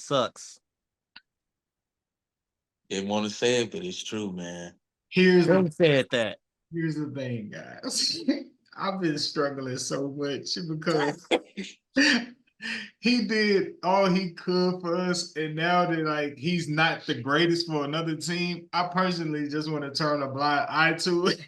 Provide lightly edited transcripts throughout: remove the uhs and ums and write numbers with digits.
sucks. Didn't want to say it, but it's true, man. Who said that? Here's the thing, guys. I've been struggling so much because he did all he could for us, and now that like he's not the greatest for another team, I personally just want to turn a blind eye to it.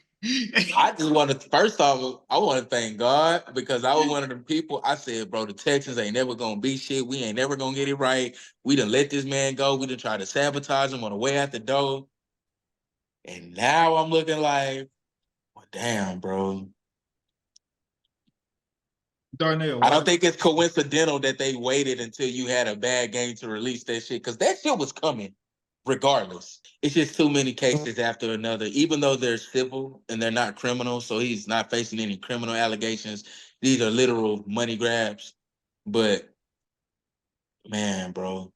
I just want to, first off, I want to thank God because I was one of them people. I said, bro, the Texans ain't never going to be shit. We ain't never going to get it right. We done let this man go. We done tried to sabotage him on the way out the door. And now I'm looking like, well, damn, bro. Darnell, I don't think it's coincidental that they waited until you had a bad game to release that shit because that shit was coming regardless. It's just too many cases after another, even though they're civil and they're not criminal. So he's not facing any criminal allegations. These are literal money grabs. But man, bro,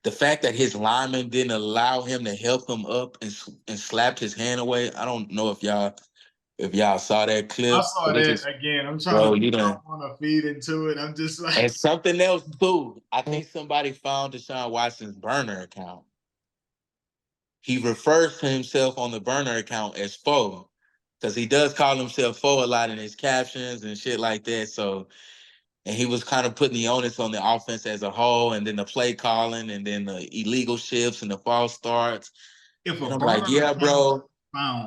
the fact that his lineman didn't allow him to help him up and slapped his hand away. I don't know if y'all saw that clip. I saw that again. I'm Bro, trying to want to feed into it. I'm just like, and something else too. I think somebody found DeShaun Watson's burner account. He refers to himself on the burner account as Foe because he does call himself Foe a lot in his captions and shit like that. So, and he was kind of putting the onus on the offense as a whole, and then the play calling, and then the illegal shifts and the false starts. if and I'm like, yeah, bro.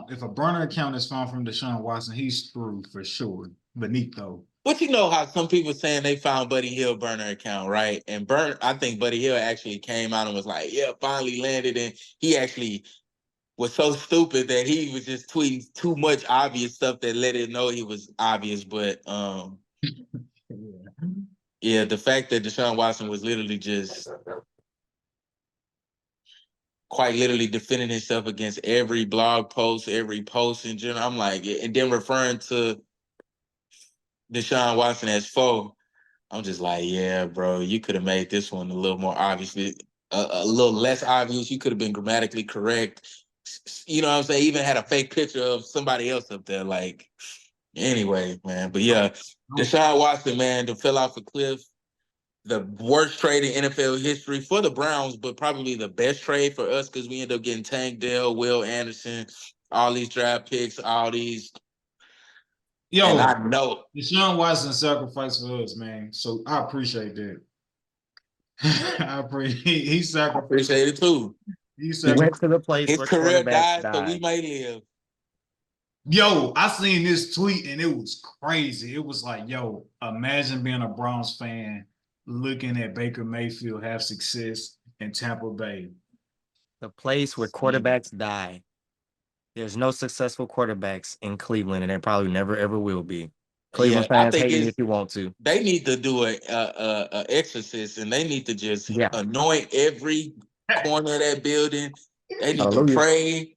If a burner account is found from DeShaun Watson, he's screwed for sure. Benito. But you know how some people saying they found Buddy Hill burner account, right? And I think Buddy Hill actually came out and was like, yeah, finally landed. And he actually was so stupid that he was just tweeting too much obvious stuff that let it know he was obvious. But yeah, the fact that DeShaun Watson was literally just quite literally defending himself against every blog post, every post in general. I'm like, and then referring to DeShaun Watson as Foe. I'm just like, yeah, bro, you could have made this one a little more obviously, a little less obvious. You could have been grammatically correct. You know what I'm saying? Even had a fake picture of somebody else up there. Like, anyway, man. But yeah, DeShaun Watson, man, to fell off a cliff. The worst trade in NFL history for the Browns, but probably the best trade for us because we end up getting Tank Dell, Will Anderson, all these draft picks, all these. Yo, and I know DeShaun Watson sacrificed for us, man. So I appreciate that. I appreciate he sacrificed. I appreciate it too. He went to the place his where career died, so we may live. Yo, I seen this tweet and it was crazy. It was like, yo, imagine being a Browns fan looking at Baker Mayfield have success in Tampa Bay. The place where quarterbacks die. There's no successful quarterbacks in Cleveland, and there probably never ever will be. Cleveland fans hate me if you want to. They need to do a exorcist, and they need to just anoint every corner of that building. They need to pray.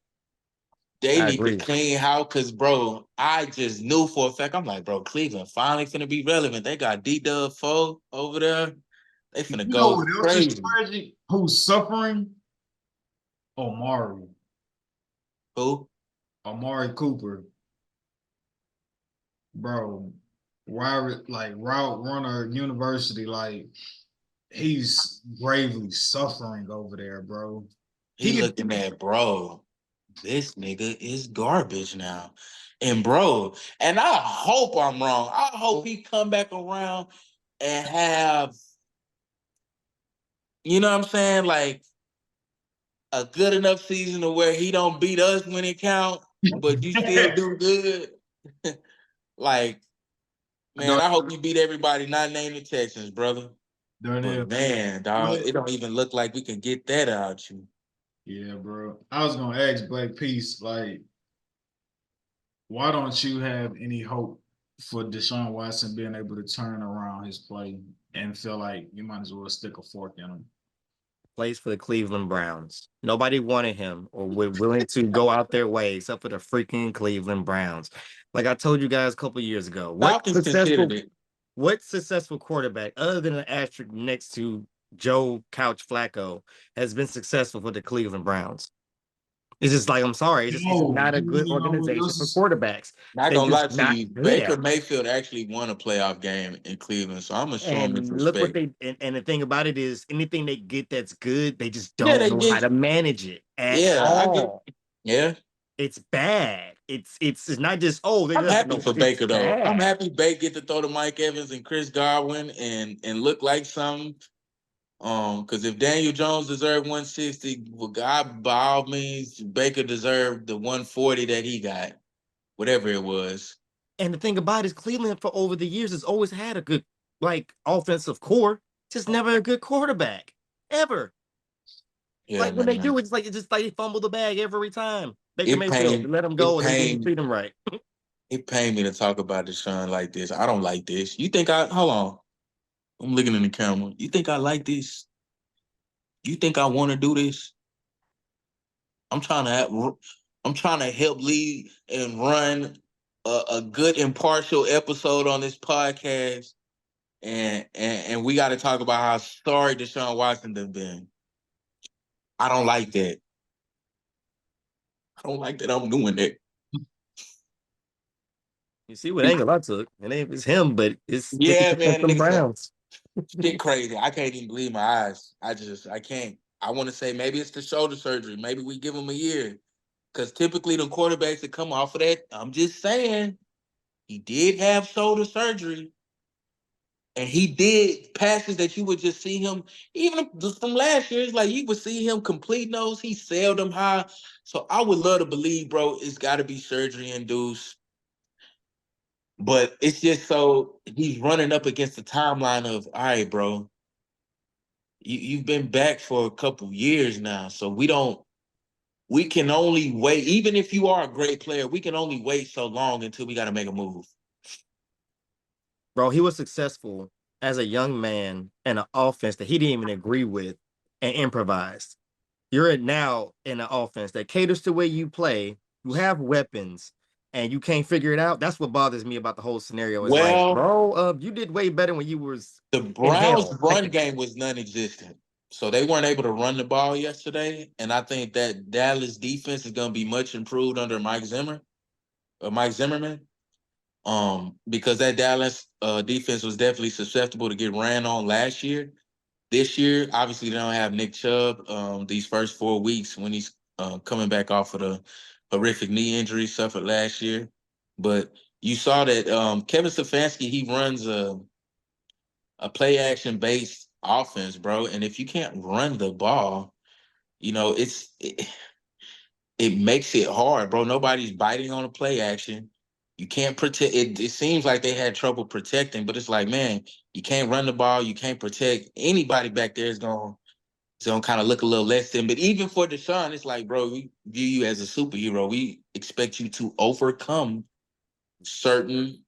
They need to clean house because, bro, I just knew for a fact. I'm like, bro, Cleveland finally finna be relevant. They got D-Dub Foe over there. They finna go crazy. Who's suffering? Omari. Who? Amari Cooper. Bro, route runner university, like he's gravely suffering over there, bro. He looking at, bro, this nigga is garbage now. And bro, and I hope I'm wrong. I hope he come back around and have, you know what I'm saying, like a good enough season to where he don't beat us when it count, but you still do good. Like, man, I hope you beat everybody not named the Texans, brother. But man, dog, it don't even look like we can get that out you. Yeah, bro. I was gonna ask Black Peace, like, why don't you have any hope for DeShaun Watson being able to turn around his play and feel like you might as well stick a fork in him? Plays for the Cleveland Browns. Nobody wanted him or were willing to go out their way except for the freaking Cleveland Browns. Like I told you guys a couple years ago, what successful quarterback other than an asterisk next to Joe Couch Flacco has been successful for the Cleveland Browns? It's just like, I'm sorry, it's just No, not a you good wanna know what organization else for is quarterbacks. Not They gonna just lie to not you, Baker there. Mayfield actually won a playoff game in Cleveland, so I'm gonna show him his And look what respect. they and the thing about it is anything they get that's good, they just Yeah, don't they know how get. to manage it at Yeah, I get. all. Yeah, It's bad. It's not just, oh, they I'm just happy no, for it's Baker though. I'm bad. happy Baker get to throw to Mike Evans and Chris Godwin and look like something. Because if Daniel Jones deserved 160, well, God, by all means, Baker deserved the 140 that he got, whatever it was. And the thing about it is Cleveland for over the years has always had a good like offensive core, just never a good quarterback. Ever. Yeah, Like when they man. do, it's just like they fumble the bag every time. Baker It Mayfield, they pained let him it go and they didn't pained treat him right. it pained me to talk about DeShaun like this. I don't like this. You think I hold on? I'm looking in the camera. You think I like this? You think I want to do this? I'm trying to I'm trying to help lead and run a good impartial episode on this podcast, and we got to talk about how sorry Deshaun Watson has been. I don't like that. I don't like that I'm doing that. You see what angle I took. And it's him, but it's Yeah, man, the them nigga said Browns. shit crazy. I can't even believe my eyes. I can't. I want to say maybe it's the shoulder surgery. Maybe we give him a year. Because typically the quarterbacks that come off of that, I'm just saying, he did have shoulder surgery. And he did passes that you would just see him, even from last year, it's like you would see him complete those. He sailed them high. So I would love to believe, bro, it's got to be surgery induced. But it's just so he's running up against the timeline of, all right, bro, you've been back for a couple years now. So we can only wait. Even if you are a great player, we can only wait so long until we got to make a move. Bro, he was successful as a young man in an offense that he didn't even agree with and improvised. You're now in an offense that caters to where you play. You have weapons and you can't figure it out. That's what bothers me about the whole scenario. Is like, Well, bro, you did way better when you was the in Browns' hell. run game was non-existent. So they weren't able to run the ball yesterday. And I think that Dallas defense is going to be much improved under Mike Zimmerman. Because that Dallas defense was definitely susceptible to get ran on last year. This year, obviously, they don't have Nick Chubb these first 4 weeks when he's coming back off of the horrific knee injury suffered last year. But you saw that Kevin Stefanski, he runs a play action based offense, bro. And if you can't run the ball, it makes it hard, bro. Nobody's biting on a play action. You can't protect it. It seems like they had trouble protecting, but it's like, man, you can't run the ball. You can't protect anybody back there. It's gonna kind of look a little less than. But even for DeShaun, it's like, bro, we view you as a superhero. We expect you to overcome certain,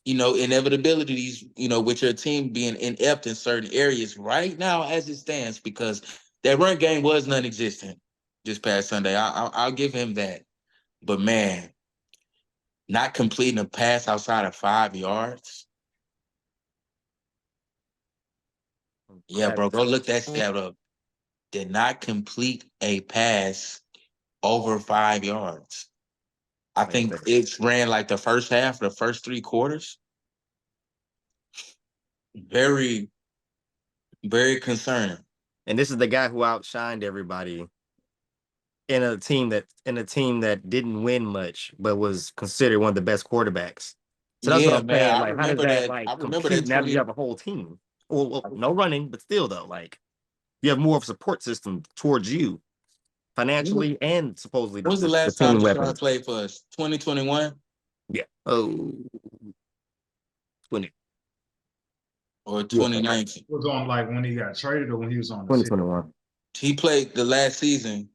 inevitabilities, with your team being inept in certain areas right now as it stands, because that run game was non-existent this past Sunday. I'll give him that. But man, not completing a pass outside of 5 yards. Yeah, bro, go look that stat up. Did not complete a pass over 5 yards. I think it's ran like the first half, the first 3 quarters. Very, very concerning. And this is the guy who outshined everybody in a team that didn't win much, but was considered one of the best quarterbacks. So that's what Yeah, I'm man. saying. I Like, how does remember that that. I like remember that compete now that you 20. have a whole team? Well, no running, but still though, like you have more of a support system towards you financially and supposedly When the, was the the, the last time team Deshaun weapons. played for us? 2021 Yeah. Oh, 20, or yeah, 2019? was on like when he got traded or when he was on the city. 2021. He played the last season,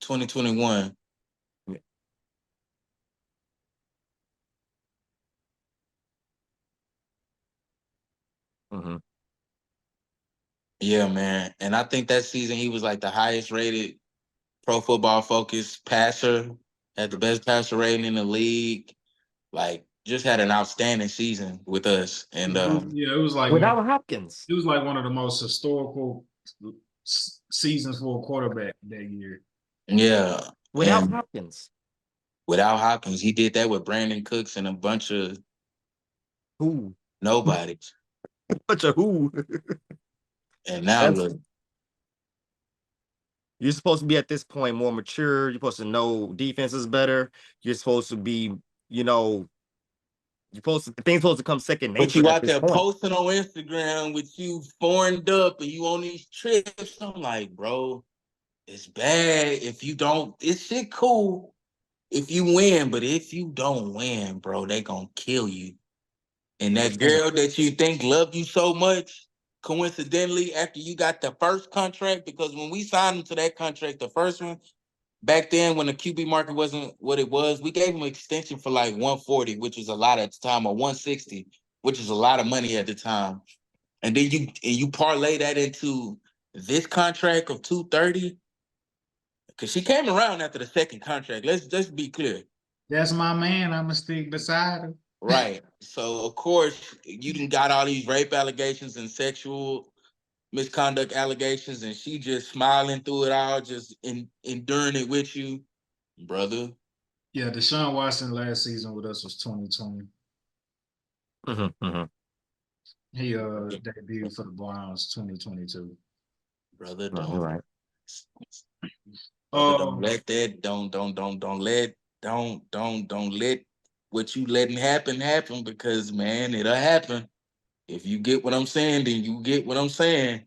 2021. Yeah. Mm-hmm. Yeah, man. And I think that season he was like the highest rated Pro Football Focus passer, had the best passer rating in the league. Like, just had an outstanding season with us. And Yeah, it was like Without Hopkins. it was like one of the most historical seasons for a quarterback that year. Yeah, without and Hopkins. without Hopkins, he did that with Brandon Cooks and a bunch of Who? nobodies. Bunch of who? And now That's look, you're supposed to be at this point more mature. You're supposed to know defenses better. You're supposed to be, you know, you're supposed to things supposed to come second but nature you at out this there point. posting on Instagram with you foreigned up and you on these trips. I'm like, bro, it's bad if you don't. It's shit cool if you win, but if you don't win, bro, they gonna kill you. And that And girl that you think loved you so much, coincidentally, after you got the first contract, because when we signed him to that contract, the first one, back then when the QB market wasn't what it was, we gave him an extension for like 140, which was a lot at the time, or 160, which is a lot of money at the time. And then you parlay that into this contract of 230, because she came around after the second contract. Let's be clear. That's my man. I'ma stick beside him. Right. So of course you done got all these rape allegations and sexual misconduct allegations, and she just smiling through it all, just enduring it with you, brother. Yeah, DeShaun Watson last season with us was 2020. mhm. He debuted for the Browns 2022. Brother, No, you're right. brother, don't Um, let that, don't let what you letting happen, because man, it'll happen. If you get what I'm saying, then you get what I'm saying.